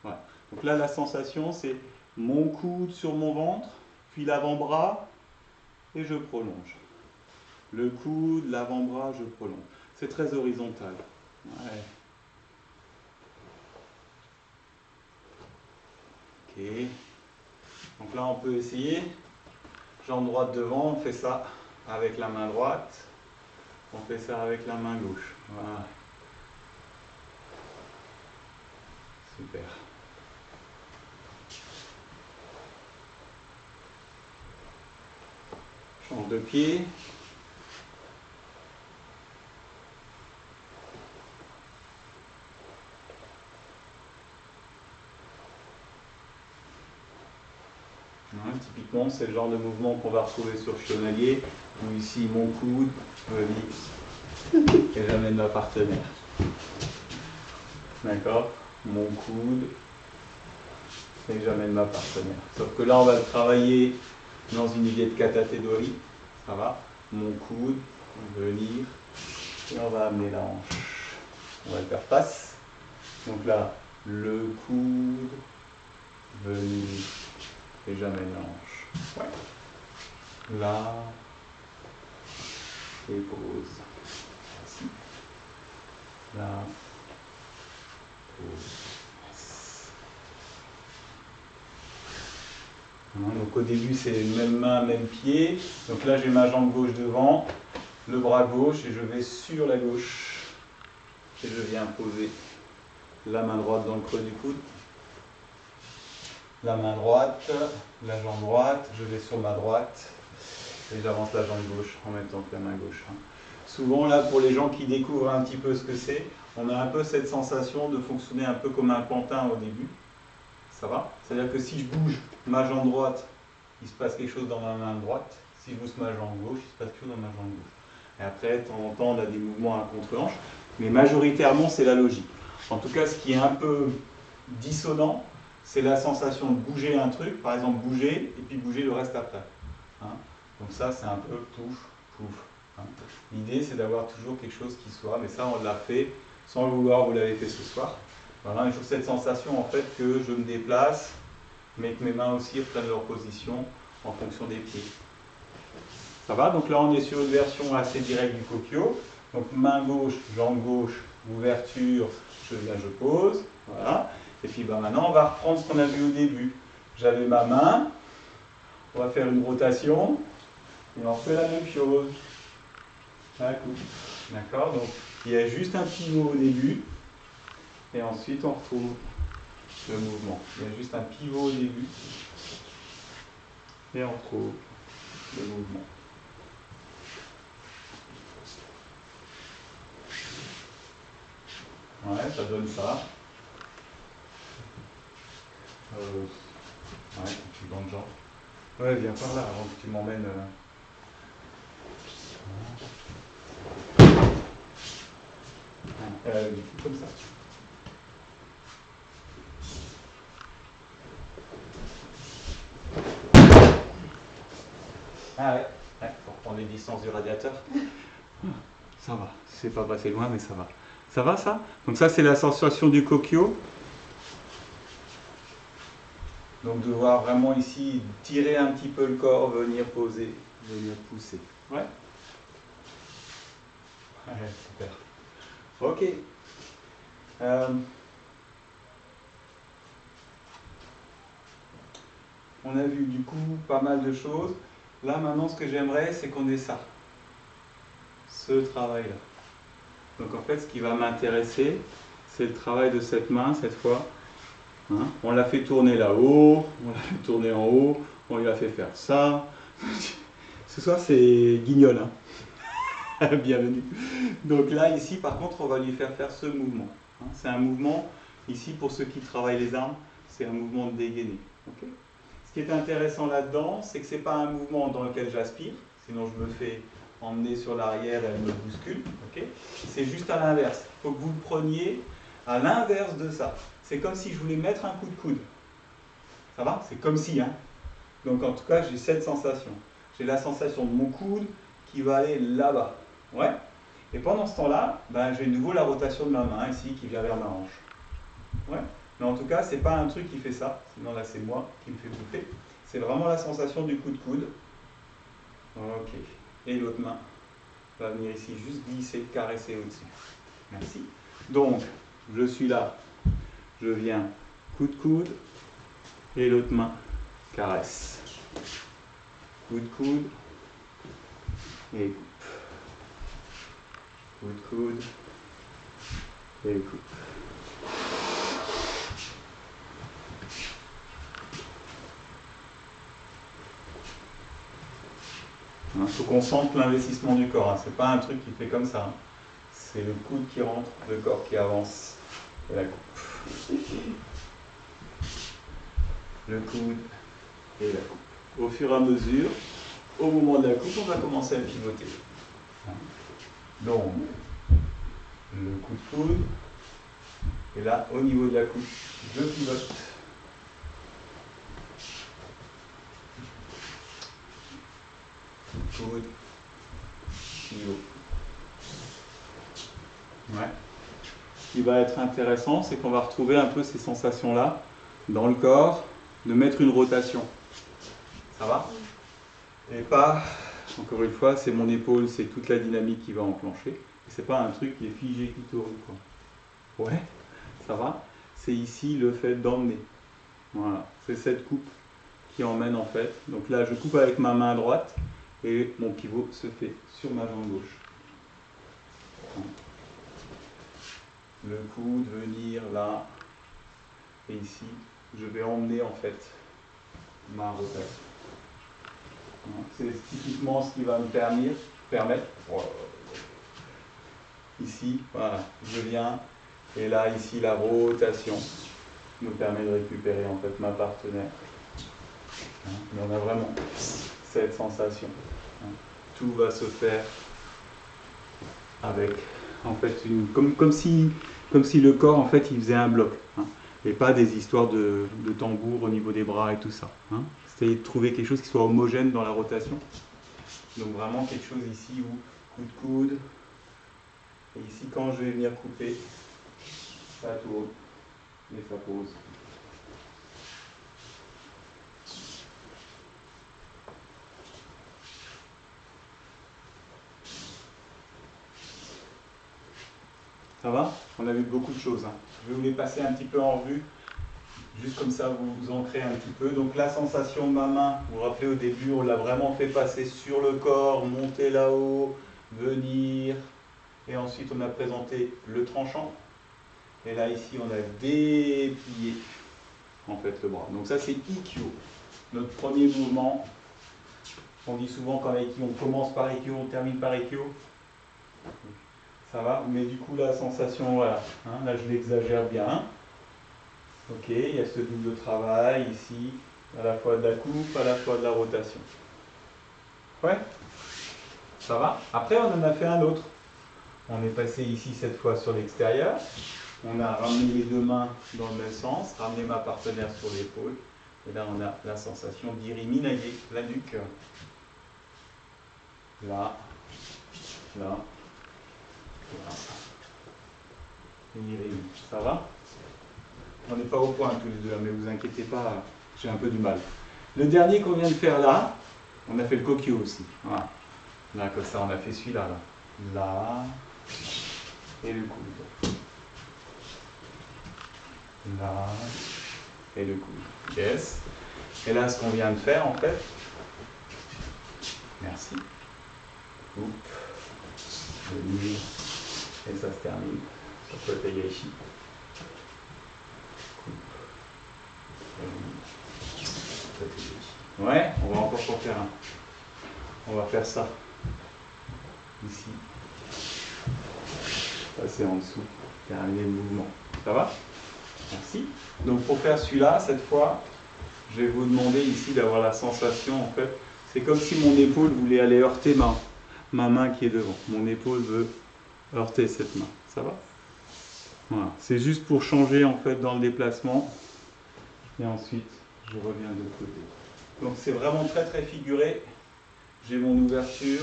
Voilà. Donc là, la sensation, c'est mon coude sur mon ventre, puis l'avant-bras, et je prolonge. Le coude, l'avant-bras, je prolonge. C'est très horizontal. Ouais. Ok. Donc là, on peut essayer. Jambe droite devant, on fait ça avec la main droite. On fait ça avec la main gauche. Voilà. Super. Change de pied. Ouais, typiquement, c'est le genre de mouvement qu'on va retrouver sur Chevalier, où ici mon coude me lit et j'amène ma partenaire. D'accord? Mon coude et j'amène ma partenaire. Sauf que là, on va le travailler dans une idée de katate-dori. Ça va? Mon coude, venir, et on va amener la hanche. On va le faire face. Donc là, le coude, venir, et j'amène la hanche. Ouais. Là, et pause. Ici. Là, pause. Donc au début, c'est même main, même pied. Donc là, j'ai ma jambe gauche devant, le bras gauche, et je vais sur la gauche. Et je viens poser la main droite dans le creux du coude. La main droite, la jambe droite, je vais sur ma droite et j'avance la jambe gauche en même temps que la main gauche. Souvent là, pour les gens qui découvrent un petit peu ce que c'est, on a un peu cette sensation de fonctionner un peu comme un pantin au début. Ça va? C'est-à-dire que si je bouge ma jambe droite, il se passe quelque chose dans ma main droite. Si je bouge ma jambe gauche, il se passe quelque chose dans ma jambe gauche. Et après, de temps en temps, on a des mouvements à contre-hanche, mais majoritairement, c'est la logique. En tout cas, ce qui est un peu dissonant, c'est la sensation de bouger un truc, par exemple bouger, et puis bouger le reste après. Hein? Donc ça, c'est un peu pouf, pouf. Hein? L'idée, c'est d'avoir toujours quelque chose qui soit, mais ça, on l'a fait sans le vouloir, vous l'avez fait ce soir. Voilà, j'ai toujours cette sensation en fait que je me déplace, mais que mes mains aussi reprennent leur position en fonction des pieds. Ça va? Donc là, on est sur une version assez directe du Kokyo. Donc main gauche, jambe gauche, ouverture, je viens, je pose. Voilà. Et puis maintenant, on va reprendre ce qu'on a vu au début. J'avais ma main, on va faire une rotation, et on fait la même chose. Un coup. D'accord? Donc il y a juste un pivot au début, et ensuite on retrouve le mouvement. Il y a juste un pivot au début, et on retrouve le mouvement. Ouais, ça donne ça. Ouais, je suis dans le genre. Ouais, viens par là avant que tu m'emmènes. Du coup, comme ça. Ah ouais, pour prendre les distances du radiateur. Ça va, c'est pas passé loin, mais ça va. Ça va ça? Donc ça c'est la sensation du kokyo. Donc de voir vraiment ici tirer un petit peu le corps, venir poser, venir pousser. Ouais. Ouais, super. Ok. On a vu du coup pas mal de choses. Là maintenant ce que j'aimerais c'est qu'on ait ça. Ce travail-là. Donc en fait ce qui va m'intéresser c'est le travail de cette main cette fois. Hein, on l'a fait tourner là-haut, on l'a fait tourner en haut, on lui a fait faire ça. Ce soir c'est Guignol. Hein. Bienvenue. Donc là ici par contre on va lui faire faire ce mouvement. Hein. C'est un mouvement, ici pour ceux qui travaillent les armes, c'est un mouvement de dégainer. Okay. Ce qui est intéressant là-dedans, c'est que ce n'est pas un mouvement dans lequel j'aspire, sinon je me fais emmener sur l'arrière et elle me bouscule. Okay. C'est juste à l'inverse. Il faut que vous le preniez à l'inverse de ça. C'est comme si je voulais mettre un coup de coude. Ça va? C'est comme si. Hein. Donc en tout cas, j'ai cette sensation. J'ai la sensation de mon coude qui va aller là-bas. Ouais. Et pendant ce temps-là, ben, j'ai de nouveau la rotation de ma main ici qui vient vers ma hanche. Ouais. Mais en tout cas, c'est pas un truc qui fait ça. Sinon là, c'est moi qui me fait bouffer. C'est vraiment la sensation du coup de coude. Ok. Et l'autre main va venir ici juste glisser, caresser au-dessus. Merci. Donc, je suis là. Je viens coup de coude. Et l'autre main caresse. Coup de coude. Et coupe. Coup de coude. Et coupe. Il faut qu'on sente l'investissement du corps. Hein. Ce n'est pas un truc qui fait comme ça. Hein. C'est le coude qui rentre, le corps qui avance et la coupe. Le coude et la coupe. Au fur et à mesure, au moment de la coupe, on va commencer à pivoter. Donc, le coup de coude. Et là, au niveau de la coupe, je pivote. Coude, pivot. Ouais. Ce qui va être intéressant, c'est qu'on va retrouver un peu ces sensations-là dans le corps, de mettre une rotation. Ça va? Et pas, encore une fois, c'est mon épaule, c'est toute la dynamique qui va enclencher. C'est pas un truc qui est figé qui tourne, quoi. Ouais, ça va? C'est ici le fait d'emmener. Voilà, c'est cette coupe qui emmène en fait. Donc là, je coupe avec ma main droite et mon pivot se fait sur ma jambe gauche. Le coude, venir là, et ici, je vais emmener en fait ma rotation. C'est typiquement ce qui va me permettre, ici, voilà, je viens, et là, ici, la rotation me permet de récupérer en fait ma partenaire. Mais on a vraiment cette sensation. Tout va se faire avec, en fait, comme si le corps, en fait, il faisait un bloc. Et pas des histoires de tambour au niveau des bras et tout ça. C'était de trouver quelque chose qui soit homogène dans la rotation. Donc vraiment quelque chose ici où coup de coude. Et ici, quand je vais venir couper, ça tourne et ça pose. Ça va? On a vu beaucoup de choses. Je vais vous les passer un petit peu en revue. Juste comme ça, vous vous ancrez un petit peu. Donc la sensation de ma main, vous vous rappelez au début, on l'a vraiment fait passer sur le corps, monter là-haut, venir. Et ensuite, on a présenté le tranchant. Et là, ici, on a déplié en fait le bras. Donc ça, c'est Ikkyo. Notre premier mouvement. On dit souvent qu'en Aikyo, on commence par Ikkyo, on termine par Ikkyo. Ça va, mais du coup, la sensation, voilà. Là, je l'exagère bien. Ok, il y a ce double travail ici, à la fois de la coupe, à la fois de la rotation. Ouais, ça va. Après, on en a fait un autre. On est passé ici cette fois sur l'extérieur. On a ramené les deux mains dans le même sens, ramené ma partenaire sur l'épaule. Et là, on a la sensation d'Iriminage, la nuque. là, là, là. Et il est où? Ça va? On n'est pas au point tous les deux, mais vous inquiétez pas, j'ai un peu du mal. Le dernier qu'on vient de faire là, on a fait le coquillot aussi. Voilà. Là, comme ça, on a fait celui-là. Là. Et le coude. Là. Et le coude. Yes. Et là, ce qu'on vient de faire, en fait. Merci. Oups. Et ça se termine. Sur le côté ici. Ouais, on va encore en faire un. On va faire ça. Ici. Passer en dessous. Terminer le mouvement. Ça va? Merci. Donc pour faire celui-là, cette fois, je vais vous demander ici d'avoir la sensation, en fait, c'est comme si mon épaule voulait aller heurter ma main qui est devant. Mon épaule veut heurter cette main. Ça va? Voilà. C'est juste pour changer, en fait, dans le déplacement. Et ensuite, je reviens de l'autre côté. Donc c'est vraiment très très figuré. J'ai mon ouverture,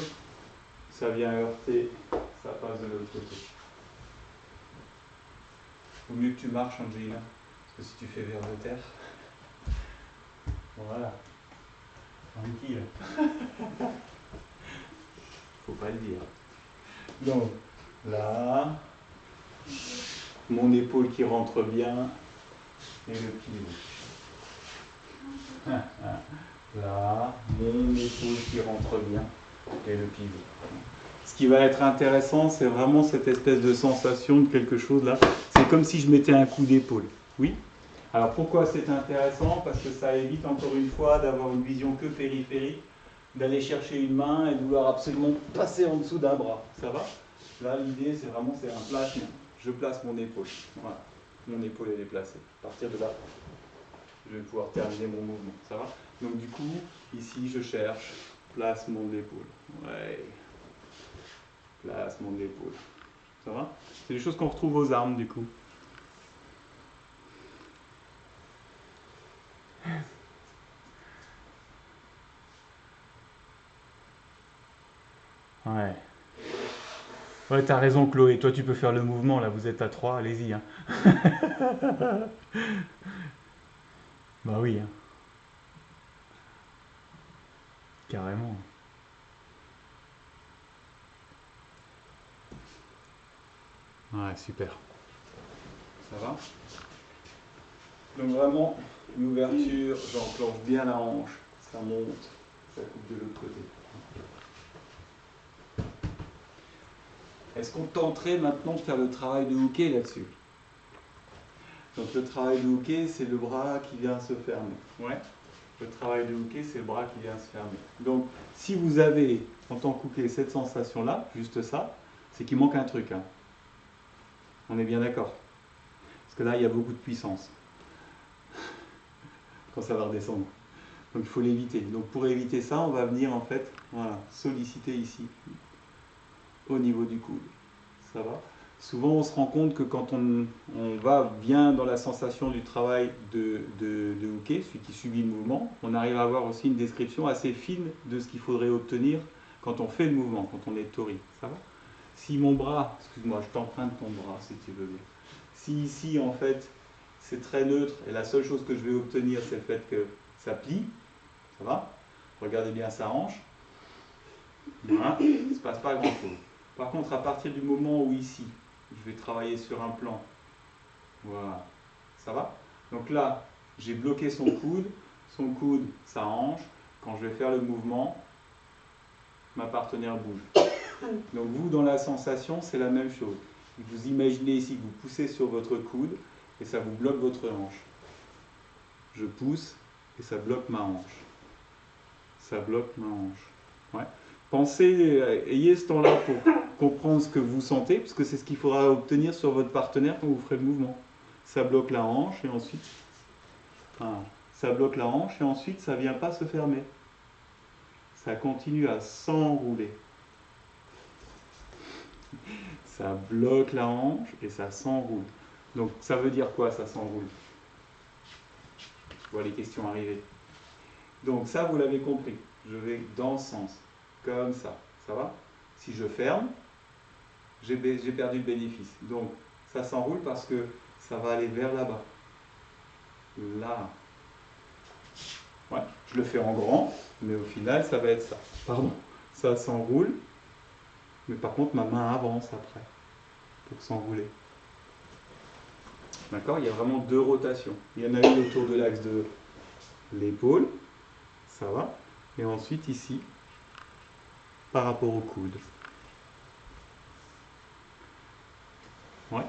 ça vient heurter, ça passe de l'autre côté. Au mieux que tu marches, Angelina, parce que si tu fais vers de terre, voilà, tranquille. Faut pas le dire. Donc là, mon épaule qui rentre bien et le pivot. Là, mon épaule qui rentre bien et le pivot. Ce qui va être intéressant, c'est vraiment cette espèce de sensation de quelque chose là. C'est comme si je mettais un coup d'épaule. Oui? Alors pourquoi c'est intéressant? Parce que ça évite encore une fois d'avoir une vision que périphérique, d'aller chercher une main et de vouloir absolument passer en dessous d'un bras. Ça va? Là, l'idée, c'est vraiment c'est un placement. Je place mon épaule. Voilà. Mon épaule, elle est placée. À partir de là, je vais pouvoir terminer mon mouvement. Ça va? Donc du coup, ici, je cherche placement de l'épaule. Ouais. Placement de l'épaule. Ça va? C'est des choses qu'on retrouve aux armes, du coup. Ouais. Ouais, t'as raison, Chloé. Toi, tu peux faire le mouvement, là. Vous êtes à 3, allez-y. Hein. Bah oui. Hein. Carrément. Ouais, super. Ça va? Donc vraiment, une ouverture, j'enclenche bien la hanche, ça monte, ça coupe de l'autre côté. Est-ce qu'on tenterait maintenant de faire le travail de hooké là-dessus? Donc le travail de hooké, c'est le bras qui vient se fermer. Ouais. Le travail de hooké, c'est le bras qui vient se fermer. Donc si vous avez, en tant qu'hooké, cette sensation-là, juste ça, c'est qu'il manque un truc. Hein. On est bien d'accord? Parce que là, il y a beaucoup de puissance. Quand ça va redescendre. Donc il faut l'éviter. Donc pour éviter ça, on va venir en fait voilà, solliciter ici, au niveau du coude. Ça va? Souvent on se rend compte que quand on va bien dans la sensation du travail de hooké, celui qui subit le mouvement, on arrive à avoir aussi une description assez fine de ce qu'il faudrait obtenir quand on fait le mouvement, quand on est tori. Ça va? Si mon bras, excuse-moi, je t'emprunte ton bras si tu veux bien. Si ici en fait c'est très neutre et la seule chose que je vais obtenir c'est le fait que ça plie, ça va? Regardez bien sa hanche. Voilà. Il ne se passe pas grand-chose. Par contre, à partir du moment où ici, je vais travailler sur un plan, voilà, ça va? Donc là, j'ai bloqué son coude, sa hanche. Quand je vais faire le mouvement, ma partenaire bouge. Donc vous, dans la sensation, c'est la même chose. Vous imaginez ici que vous poussez sur votre coude et ça vous bloque votre hanche. Je pousse et ça bloque ma hanche. Ça bloque ma hanche. Ouais. Pensez, ayez ce temps-là pour comprendre ce que vous sentez, parce que c'est ce qu'il faudra obtenir sur votre partenaire quand vous ferez le mouvement. Ça bloque la hanche et ensuite, ça bloque la hanche et ensuite ça ne vient pas se fermer. Ça continue à s'enrouler. Ça bloque la hanche et ça s'enroule. Donc ça veut dire quoi, ça s'enroule? Je vois les questions arriver. Donc ça, vous l'avez compris. Je vais dans ce sens, comme ça. Ça va? Si je ferme, j'ai perdu le bénéfice. Donc, ça s'enroule parce que ça va aller vers là-bas. Là. Ouais, je le fais en grand, mais au final, ça va être ça. Pardon. Ça s'enroule, mais par contre, ma main avance après pour s'enrouler. D'accord? Il y a vraiment deux rotations. Il y en a une autour de l'axe de l'épaule, ça va. Et ensuite, ici, par rapport au coude. Ouais.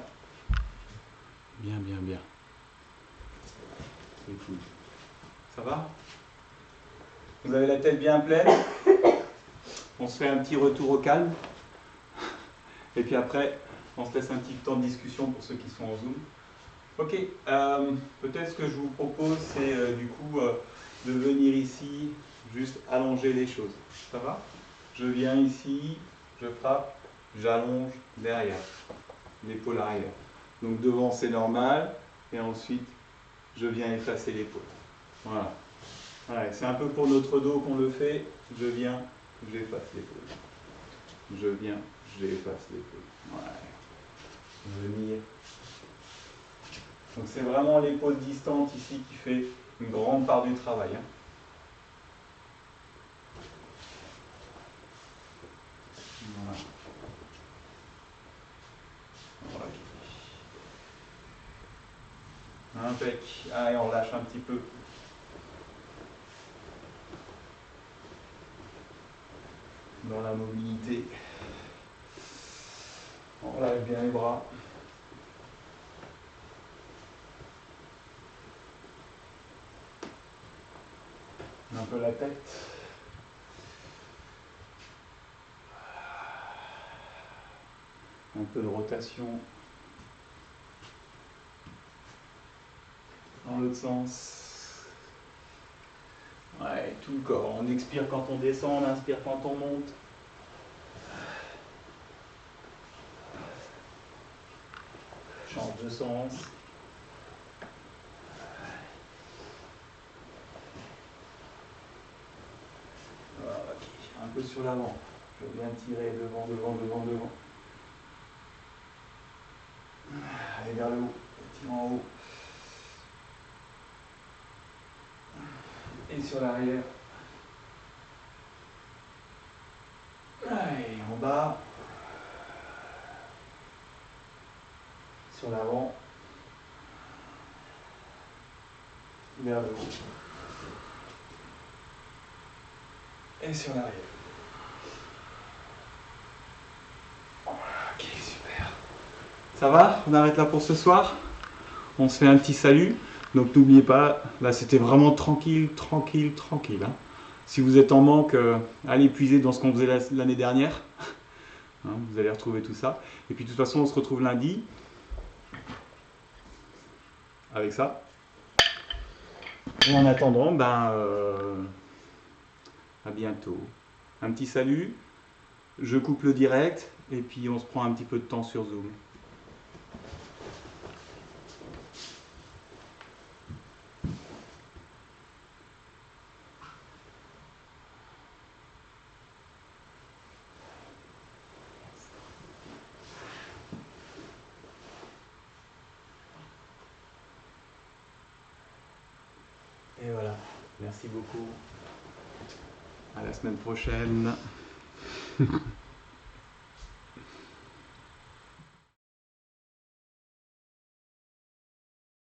Bien, bien, bien. Les coudes. Ça va? Vous avez la tête bien pleine? On se fait un petit retour au calme. Et puis après, on se laisse un petit temps de discussion pour ceux qui sont en Zoom. Ok, peut-être ce que je vous propose, c'est du coup de venir ici, juste allonger les choses. Ça va? Je viens ici, je frappe, j'allonge derrière, l'épaule arrière. Donc devant c'est normal, et ensuite je viens effacer l'épaule. Voilà. Ouais, c'est un peu pour notre dos qu'on le fait. Je viens, j'efface l'épaule. Je viens, j'efface l'épaule. Ouais. Venir. Donc c'est vraiment l'épaule distante ici qui fait une grande part du travail. Hein. Voilà. Impec. Allez, on relâche un petit peu. Dans la mobilité. On relâche bien les bras. Un peu la tête. Un peu de rotation. Dans l'autre sens. Ouais, tout le corps. On expire quand on descend, on inspire quand on monte. Change de sens. Voilà, ok. Un peu sur l'avant. Je viens tirer devant, devant, devant, devant. Allez vers le haut. Tire en haut. Et sur l'arrière. Allez, en bas. Sur l'avant. Vers le haut. Et sur l'arrière. Ok, super. Ça va? On arrête là pour ce soir. On se fait un petit salut. Donc n'oubliez pas, là c'était vraiment tranquille, tranquille, tranquille. Hein. Si vous êtes en manque, allez puiser dans ce qu'on faisait l'année dernière. Hein, vous allez retrouver tout ça. Et puis de toute façon, on se retrouve lundi. Avec ça. Et en attendant, à bientôt. Un petit salut. Je coupe le direct. Et puis on se prend un petit peu de temps sur Zoom. Et voilà. Merci beaucoup. À la semaine prochaine.